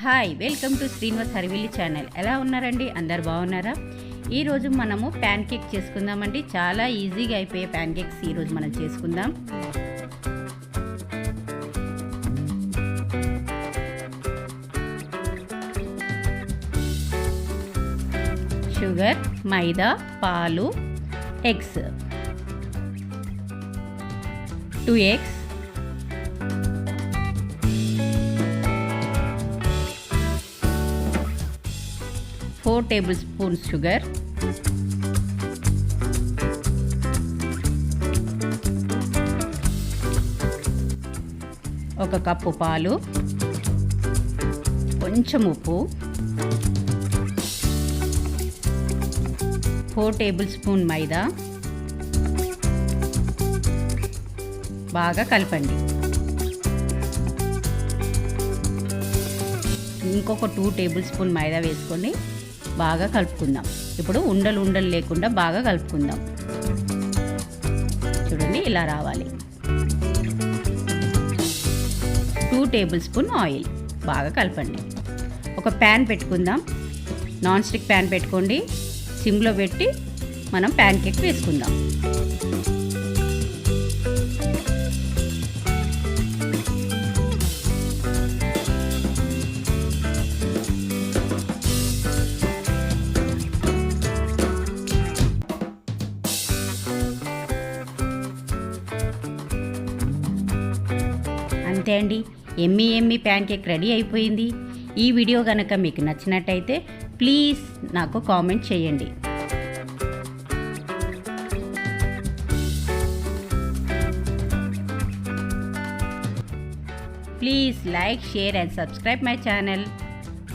Hi, welcome to Srinivas Harivilli channel. ఎలా ఉన్నారండి? అందరు బాగున్నారా? ఈరోజు మనము ప్యాన్ కేక్ చేసుకుందామండి. చాలా ఈజీగా అయిపోయే ప్యాన్ కేక్స్ ఈరోజు మనం చేసుకుందాం. షుగర్, మైదా, పాలు, eggs, 2 eggs, 4 tablespoons sugar, 1 cup పాలు, కొంచెం ఉప్పు, 4 tablespoon మైదా. బాగా కలపండి. ఇంకొక 2 tablespoon మైదా వేసుకొని బాగా కలుపుకుందాం. ఇప్పుడు ఉండలు లేకుండా బాగా కలుపుకుందాం. చూడండి, ఇలా రావాలి. 2 tablespoon ఆయిల్. బాగా కలపండి. ఒక ప్యాన్ పెట్టుకుందాం. నాన్ స్టిక్ ప్యాన్ పెట్టుకోండి. సిమ్లో పెట్టి మనం ప్యాన్ కేక్ వేసుకుందాం. అంతే అండి, ఎమ్మీ ప్యాన్ కేక్ రెడీ అయిపోయింది. ఈ వీడియో కనుక మీకు నచ్చినట్టయితే ప్లీజ్ నాకు కామెంట్ చేయండి. Please like, share and subscribe my channel.